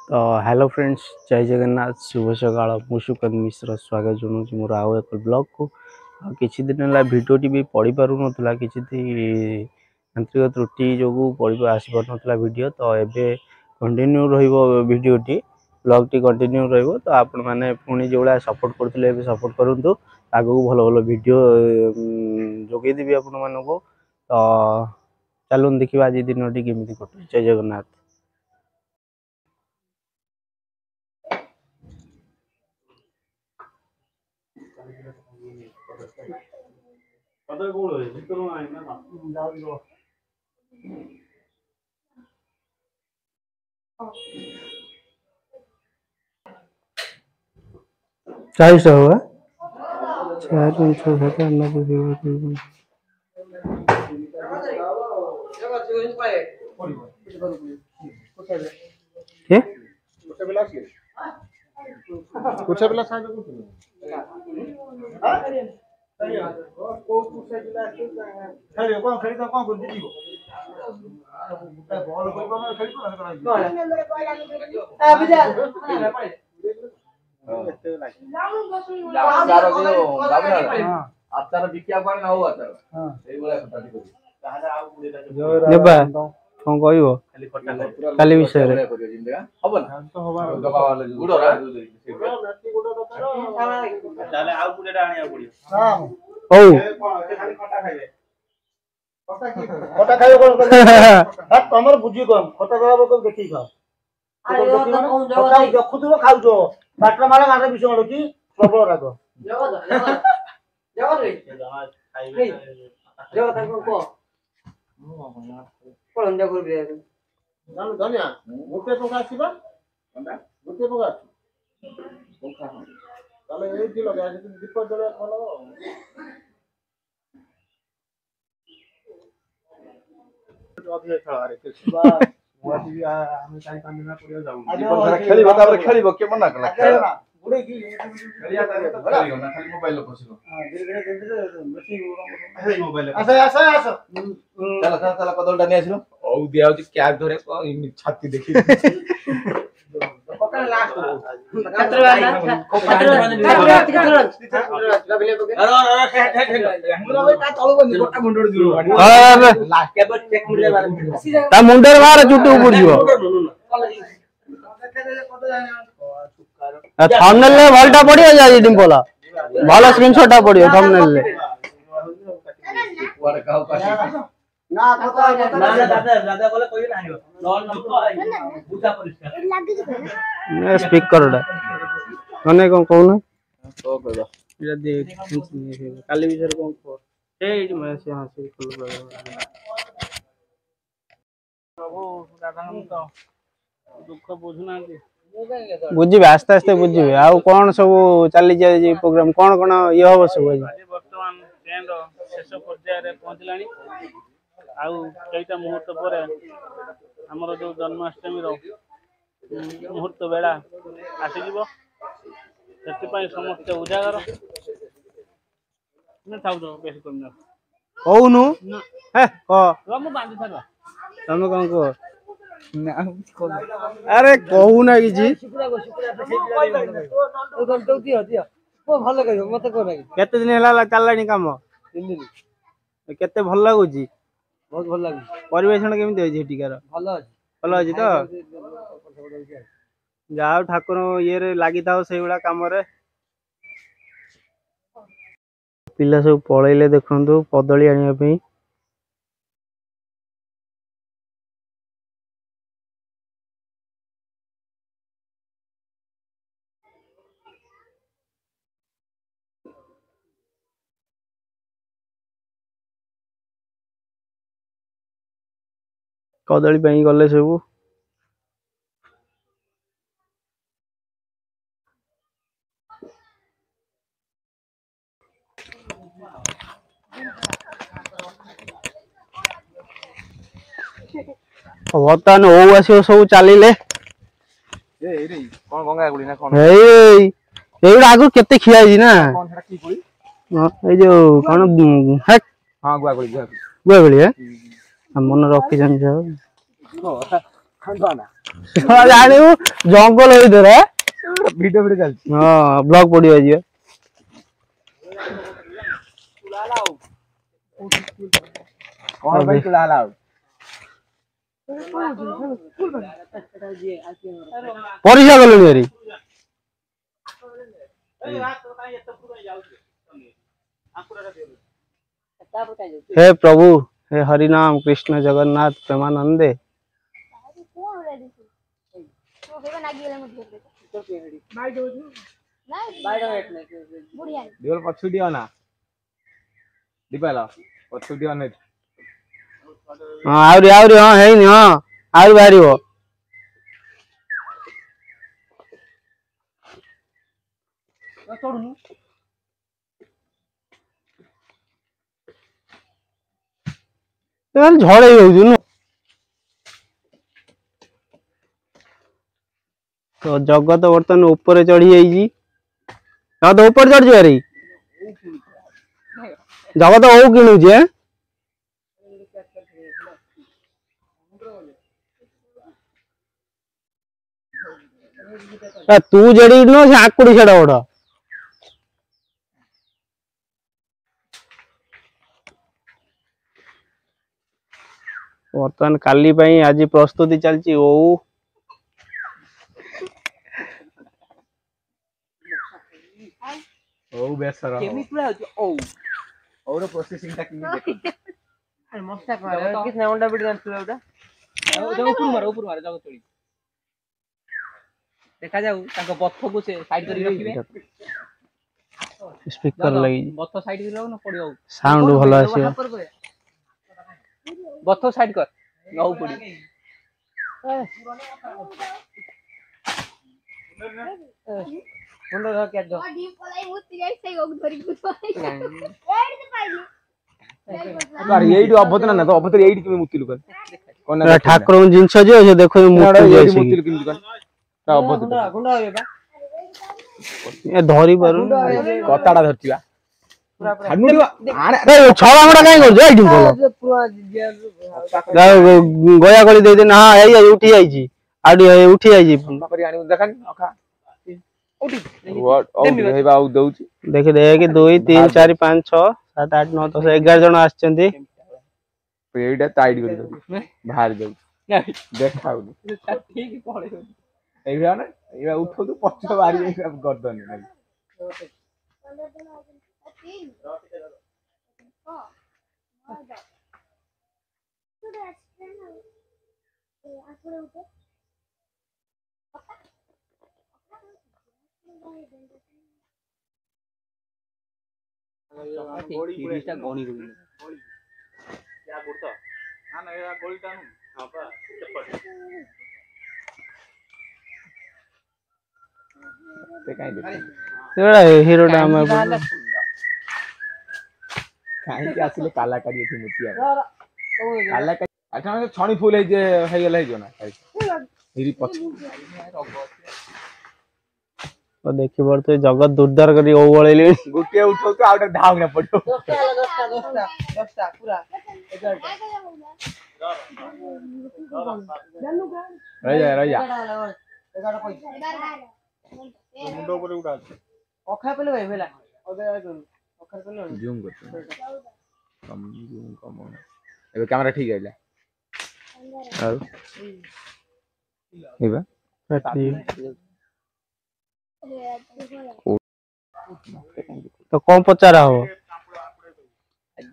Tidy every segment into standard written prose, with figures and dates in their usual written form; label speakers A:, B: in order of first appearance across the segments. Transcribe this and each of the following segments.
A: तो hello friends, जय जगन्नाथ, शुभ सकाळ। मु सुकांत मिश्र स्वागत जनाऊँ मोर आउ एक ब्लॉग को। किसी दिन है भिडियोटी भी पढ़ी पार ना कि यांत्रिक त्रुटि जो पढ़ आसपार ना वीडियो। तो ये कंटिन्यू रीडियोटी ब्लॉग टी कंटिन्यू तो आपण मैंने पुणी जो भाया सपोर्ट करते सपोर्ट करूँ आगू भल भल वीडियो जोगेदेवी आपण मानक। तो चलून देखा आज दिन केमी कटे। जय जगन्नाथ। चालीस होगा 4 5 6 7 8 9 10
B: कुछ पिला साइड को को पिला खेल कोन खेल कोन को जीव बॉल को ना खेल को आ बिजा आचार बिकिया कोन ना हो आचार एई बोला कथा ठीक ताहाले आ गुडे
A: नेबा कौन कहबो काली विषय रे
B: हबो ना तो हबा दबा वाला गुडो रा मेथी गुडो तो करो ताले आ गुडेटा आनिया पड़ियो हां
A: ओ
B: खाली खटा खाइबे खटा खाइबे कोन तमर बुझी कोन खटा दबा कोन देखि खाओ अरे यो तो कोन जगह देखुथबो खाउजो बाटरा माला मारे बिसो की प्रबल राग जगह रे खाइबे जगह ताको को कोन जगह रे जान धनिया गोटे टका आसीबा अंडा गोटे टका कोखा ताले एई कि लगा दीप जले कोन अधिक खेला रे सुबह मोती हम 4-5 दिन पड़ियो जाऊ खेलिबो तापर खेलिबो के मना कला खेलना गुडे की खेलिया तारे तो खेलियो ना खाली मोबाइल पछिलो हां धीरे धीरे बेसी हे मोबाइल आस चला चला चला कदलटा नै आसिलो औ दिया होची कैप धरे छाती देखि पकड़ लास्ट
A: ता मुंडर मार चुटू पड़ियो थंबनेल ले भलटा पड़ियो जाई डिम्पल भलो स्क्रीनशॉट पड़ियो थंबनेल ले
B: ना पता ना दादा बोले कोई ना आइयो नॉन न बुझा परिष्कार लागी
A: जे स्पीकर डा कने कोन कहू तो कहलो इला देख काली विषय कोन को ए मैं से हां से खोल प्रभु राधानम तो दुख बुझना कि बुझिबे आस्ते आस्ते बुझिबे आ कोन सब चली जाय प्रोग्राम कोन कोन ये हो सब आज वर्तमान ट्रेंड शेष पर्याय रे पहुंचलानी आउ कईटा मुहूर्त पर हमर जो जन्माष्टमी रो मुहूर्त बेड़ा आसीजिबो सेति समस्त उजागर न थाउ जो बेस करना कहूनु हे क हम बांधी थाबा तमे कोन को ना अरे कहू ना किछि ओ गल तो दियो दियो को भलो कहियो मते को ना केते दिन हला चललानी काम 3 दिन केते भल लागुची बहुत भल लागी परिवेषण केमिति होई जेटिकार भलो अछि तो जाओ ठाकुर ये रे लागि थाओ सेइबडा काम रे पिला सब पळैले देखंतु पदळी आनिया पे कदली पई गले सब बर्तमान ओ आसो सब चलिले
B: कोन गंगा गुडी ना कोन
A: एइडा आगु केते खियाई ना कोन छडा की गुडी ए जो कोन हेक हां गुआ गुडी है मन रखी जन ଜାଣିବୁ ଜଙ୍ଗଲ ଭିତରେ
B: ଭିଡିଓ ଭିଡିଓ ଚାଲିଛି।
A: ହଁ ବ୍ଲଗ ପଡିବ ଯିବା।
B: କଣ ପାଇଁ ତୁଳା ହେଲା ଆଉ?
A: ପରୀକ୍ଷା କଲୁଣି ଏରି हे प्रभु हे हरि नाम कृष्ण जगन्नाथ प्रेमानंदे
B: दिवल पछुटी ना दीपाला पछुटी अने
A: हाँ आवरी आवरी हाँ है नी हाँ आवरी बाहरी हो झड़ हो तो जगत बर्तमान ऊपर चढ़ी जाइए तो ऊपर चढ़ जारी जगत हो किणुचे तू जड़ी न से आकुड़ी छड़ा बड़ बर्तमान काली आज प्रस्तुति चलती ओ
B: ओ बेसर केमी तुला ओ और प्रोसेसिंग टा किनी देखो अरे मस्त कर किसने ओंडा बिट जान ओटा जो ऊपर मार जाओ तोड़ी देखा जाऊ ताको बत्थ को से साइड करी रखिबे
A: स्पीकर लगी
B: बत्थ साइड करी न पड़ियो
A: साउंड भलो आसी
B: बत्थ साइड कर नौ पड़ी मुंडो रह के दो डी पलाई मुती जाई से गोग धरी गुतवाई एडी से पाइली अरे एडी अबत ना तो अबत एडी के मुती लुकन कोन
A: ठाकुर जिंस जे से देखो मुती
B: जाई मुती लुकन दुकान ता अबत गुंडा गुंडा होबा
A: ए धरी परु
B: कताडा धरतिबा
A: छड़ा मड़ा कहीं कर एडी बोलो गया गली दे दे ना हां आई उठी जाईची आडी उठी जाईची
B: करी आनी देखन अखा
A: देख देख 2 3 4 5 6 7 8 9 10 11 जन आछंती
B: एटा टाइट कर दो बाहर जाऊ देखाउ ठीक पड़े एबा ना एबा उठो तो पछ बारी सब गर्दन नहीं
C: तीसटा गणी गणी क्या गुड़ता ना ना ये गोलटा नु हां पा चप्पल
B: ते काई दे
A: तेरा हीरो डाम
B: काई के आसिले कलाकारी एठी मुतिया कलाकारी अच्छा छणी फूल हे जे हे गेलै जो ना हिरी पछ
A: तो देखि पड़ते जगत दुर्दार करी ओ बळेली
B: गुटिए उठो तो आउट धाव ना पड़ो
C: 10टा पूरा 11टा
B: रह जा
C: 11टा कोई मुंडो पर उड़ा अखा पेले भाई भेला ओदे अखा पेले
B: जूम कर कम जूम कम एबे कैमरा ठीक आइला और एबे
A: तो कौन पचारा हो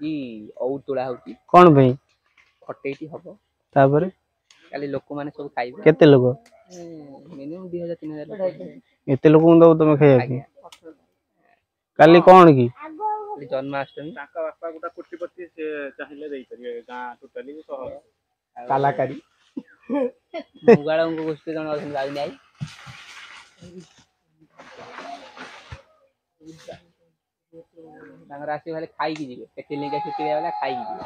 C: जी औ तोड़ा होती
A: कौन भाई
C: खटेटी हबो
A: तापर
C: काली लोक माने सब खाइबे
A: केते लोग
C: मिनिमम 2000 3000
A: एते लोग दो तुम खाइया की काली कौन की
C: जन्माष्टमी ताका बापा गोटा कोटिपति से चाहिले देई परिए गां टोटली शहर
B: कलाकारी
C: मुगाळंग गोष्ठी जण असन जाई नाही तांगर आसी वाले खाई की जीवे केते लेके छुट्टी वाला खाई की जीवे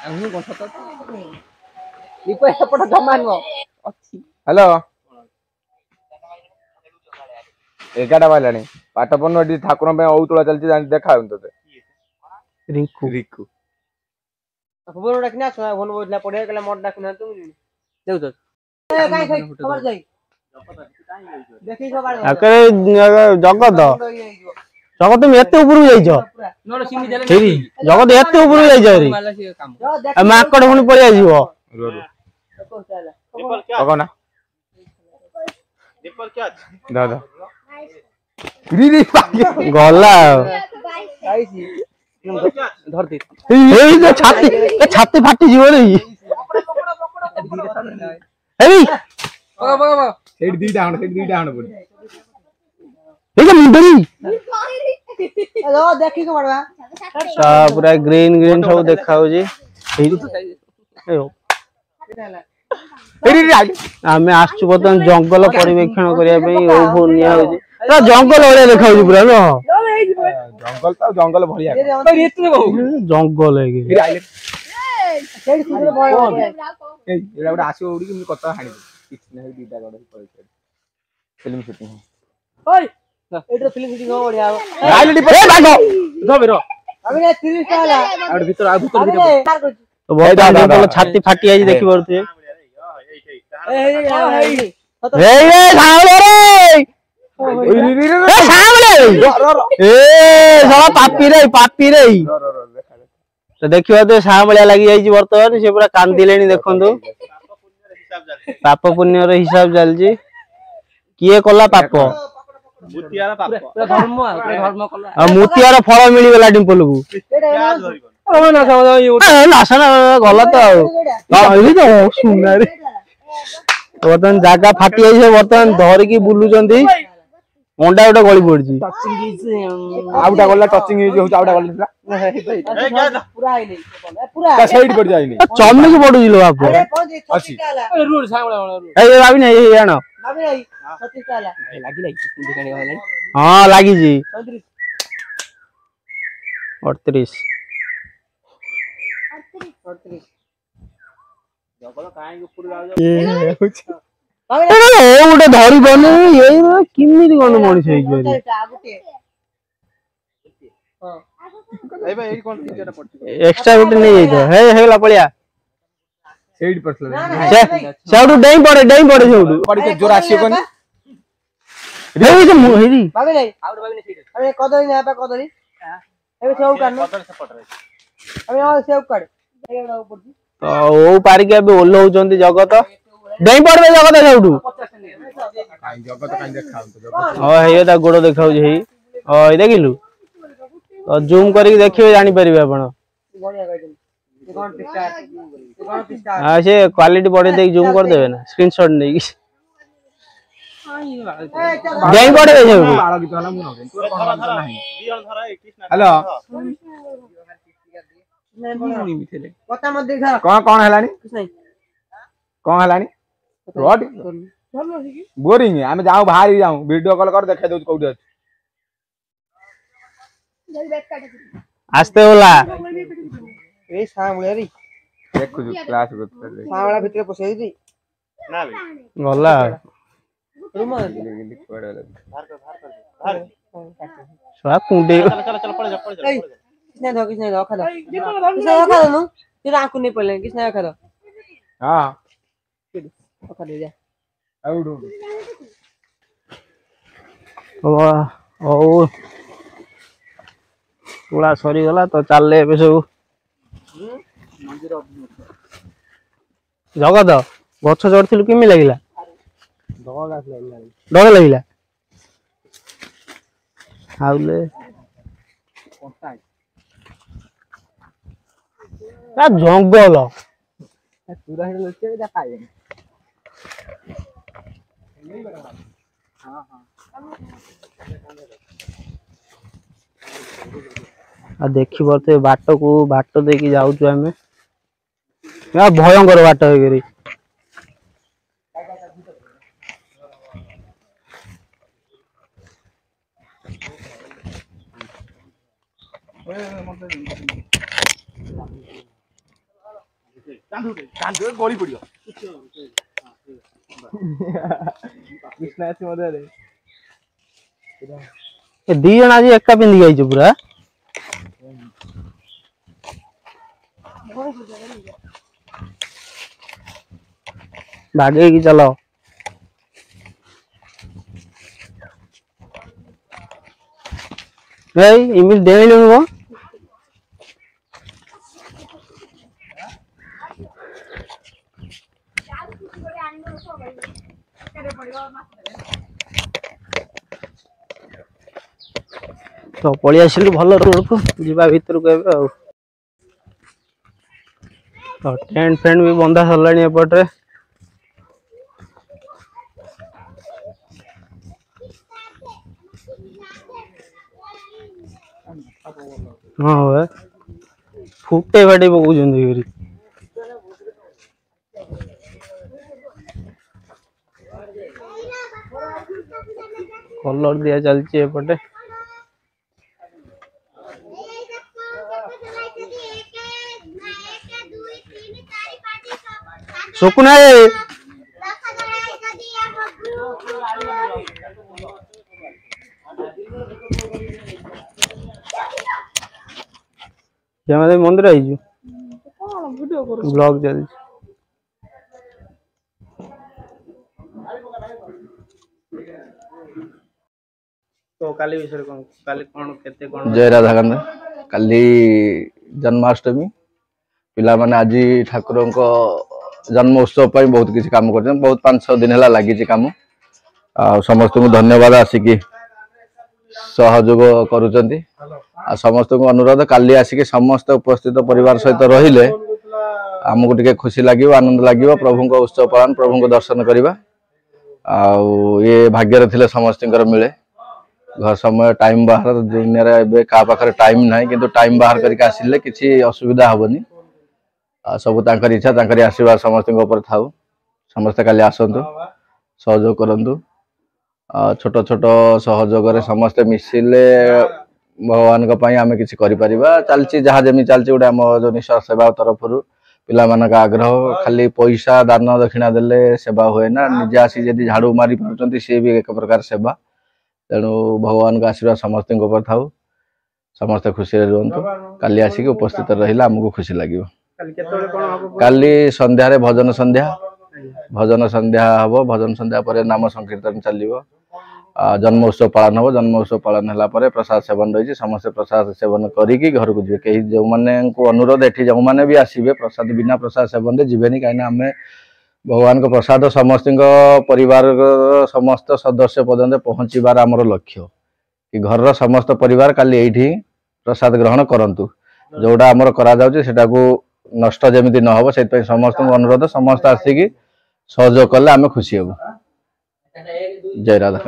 C: अहु कोन सत दीप एपट जमान अछि
B: हेलो 11टा बालानी पाठ पन्नटी ठाकुर पे औतुला चलती देखा तो
A: रिंकू
B: रिकू
C: खबर डाकना छ फोन बोलला पड़े कला मोट डाकना तुम जाऊ तो ए काई खाई खबर जाई देखि खबर
A: ଆକରେ ଜଗତ ଜଗତ ତମେ ଏତେ ଉପରକୁ ଯାଇଛ
C: नोर सिमी देले
A: ହେରି ଜଗତ ଏତେ ଉପରକୁ ଯାଇଛ ହେରି
C: माला से काम
A: ଆଉ ମାଙ୍କଡ ପୁଣି ପଳେଇ ଆସିବ
B: ना दीपक क्या दादा री
A: ଗଲା
C: आईसी धर दे
A: ଏଇ ଯେ ଛାତି ଫାଟି ଯିବ ରେ ହେରି
C: बगा बगा
B: सेठ दी डाउन पड़ी
A: ଏଇ ଯେ ମୁଣ୍ଡରି
C: हेलो देखि को बड़वा
A: ପୁରା ଗ୍ରୀନ ଗ୍ରୀନ ସବୁ ଦେଖା ହଉଛି ଆମେ ଆସୁଛୁ ବର୍ତ୍ତମାନ ଜଙ୍ଗଲ ପରିବେକ୍ଷଣ କରିବା ପାଇଁ ଓଭ ନିଆ ହଉଛି ପୁରା ଜଙ୍ଗଲ ଭଳିଆ ଦେଖା ହଉଛି ପୁରା ନୁହଁ
B: जंगल बढ़िया
A: ଜଙ୍ଗଲ ହେଇକି
B: आसो उड़ी कि कत हाणी दीटा गड़ फिल्म शूटिंग
C: ओय एटो फिल्म शूटिंग हो बढ़िया
B: आइले डिप ए भागो धबेरो
C: अबे 30 टाला
B: आउट भीतर भीतर
A: ତ ବର୍ତ୍ତମାନ ଜଙ୍ଗଲ ଛାତି ଫାଟି ଯାଇଛି ଦେଖି ପାରୁଥିବେ ଏଇ ରେ ସାଉଲେ ରେ ଏ ସାଉଲେ ଏ ଶଳା ପାପି ରେ ତ ଦେଖିବା ତ ସାଉଳିଆ ଲାଗି ଯାଇଛି ବର୍ତ୍ତମାନ ସେ ପୁରା କାନ୍ଦିଲେଣି ଦେଖନ୍ତୁ ପାପ ପୁଣ୍ୟର ହିସାବ ଚାଲିଛି କିଏ କଲା ପାପ ଆଉ ମୁତିଆର ଫଳ ମିଳିଗଲା ଡିମ୍ପଲକୁ ନାସନା ଗଲା ତ ଆଉ ସୁନାରେ ବର୍ତ୍ତମାନ ଜାଗା ଫାଟି ଯାଇଛି ବର୍ତ୍ତମାନ ଧରିକି ବୁଲୁଛନ୍ତି ଅଣ୍ଡା ଗୋଟେ ଗଳି ପଡିଛି
B: आउटा गल्ला टचिंग होଉଛି आउटा गल्ला
C: पूरा आइले पूरा
B: ता साइड पड़ जाइनी
A: चमक पडुଛି लो बाप
B: अछि
C: रूल सावळा
A: ए भाभी नहीं ये आनो
C: भाभी आई 36 टाला लागी दिखाणी होला
A: हां लागी जी 38
C: जगल काहे ऊपर जाऊ
A: ଗୋଟେ ଧରି ବନେ ଏଇ କେମିତି କଣ ମଣିଷ ହେଇଯିବ एक्स्ट्रा गुटे नहीं जाइतो हे हेला पळिया
B: साइड पड़ला
A: सेउडु डेई पड़े सेउडु
B: पड़ी के जोर आसी कोनी
A: रे जे हेरी
C: भाभी नहीं आउट भाभी नहीं अरे कदरी ना पे कदरी एबे सेउ काढ कदर सपोर्ट रे अबे और सेउ काढ एडा ऊपर जी
A: तो ओ पारी के अबे ओल्लो होचंती जगत डेई पड़बे जगत सेउडु
B: काई जगत काई देखाउ तो
A: ओ हे ता गोड़ देखाउ जे हे ओ ए देखिलु तो जूम करके देखिबे जानि परिबे आपण
C: बढ़िया कहि दे कौन पिस्टा
A: हां से क्वालिटी बढ़े देख जूम कर देबे ना स्क्रीनशॉट नै की डेई पड़बे सेउडु
B: बाळ गीत होला मु न नाही हेलो
C: पता मत देखा
B: कौन हलानी
C: कुछ नहीं
B: कौन हलानी रोड बोरिंग है हमें जाऊं बाहर ही जाऊं वीडियो कॉल कर देखे दो कोठी अछि
A: आस्ते होला
C: ए सामळे रे
B: देखु क्लास को
C: सामळा भीतर पसई दी ना बे
A: गला
C: रूम
B: गिली पड़े बाहर कर
A: सवा कुंडे
C: चल पड़ जा किसने दो खा दो किसने खा दो नु तेरा आंखों नहीं पड़ले किसने खा दो
B: हां
C: खा दे जा
B: आउडू
A: ओ तुला सरी गला तो चालले एबे सब जगत गछ चढ़थिलु किमि लागिला डर लागिला आउले आ जंगल
C: पूरा हेड लचे जा खाए
A: आ देखि परते बाट को बाट देकी जाउछु हमें या भयंकर बाट हेगरी
B: कांदो गोली पड़ियो कृष्णा से मदे रे
A: ए दी जण आज एका पिंदी गई छ पूरा बागे चलो भाई इमिल डेली लूंगा तो पलि आसिलु भल रोड को जीवा भीतर को एबे आ तो टेंट फेंट भी बंधा सरलानी एपटे हाँ भाई फुटे बाटे पकाउछन्ती फेरि कलर दिया चलछि एपटे सुकुना जमादेवी मंदिर आइजु ब्लॉग चल तो काली विषय कोन काली कोन केते कोन
B: जय राधाकांत काली जन्माष्टमी पिला माने आज ठाकुर को जन्म उत्सव पर बहुत किसी काम कर बहुत 5-6 दिन है लगी काम आ समस्त को धन्यवाद आसिकी सहयोग करुचंती आ समस्त को अनुरोध काली आसिकी समस्त उपस्थित परिवार सहित रहिले आमको टिके खुशी लगे आनंद लगे प्रभु को उत्सव पालन प्रभु को दर्शन करवा आ ये भाग्य थिले समस्त मिले घर समय टाइम बाहर दुनिया रे का पाखरे टाइम नाही किंतु टाइम बाहर करके आसिले किसी असुविधा हबनी सब तांकर इच्छा तांकर आशीर्वाद समस्त ऊपर थाउ समस्त काली आसंतु सहयोग करंतु छोट छोट सहयोग रे समस्त मिसिले भगवान को पई आमे किछि करि परिबा चलछि जहा जेमि चलछि उडा हम जो निस्वार सेवा तरफ रु पिला मानक आग्रह खाली पैसा दान दक्षिणा देले सेवा होए ना निजे आसी जदी झाड़ू मारी परचंती से भी एक प्रकार सेवा तेणु भगवान का आशीर्वाद समस्त ऊपर थाउ समस्त खुशी रहंतु काली आसी के उपस्थित रहिला हमको खुशी लागियो काली संध्या रे भजन संध्या हबो भजन संध्या पर नाम संकीर्तन चलिबो जन्म उत्सव पालन हबो जन्म उत्सव पालन हला पर प्रसाद सेवन रही समस्त प्रसाद सेवन करिकी घर को जे कहीं जो माने को अनुरोध एठी जो माने भी आसीबे प्रसाद बिना प्रसाद सेवन रे जीवेनी काइना हमें भगवान को प्रसाद समस्त परिवार समस्त सदस्य पर्यंत पहुँचबार आमर लक्ष्य कि घर समस्त परिवार काली एठी प्रसाद ग्रहण करंतु जोड़ा आमर करा जाउची सेटा को नष्ट जेमिति न हो से समस्त अनुरोध समस्त आसिकी सहयोग कले आम खुशी हबो जय राधा।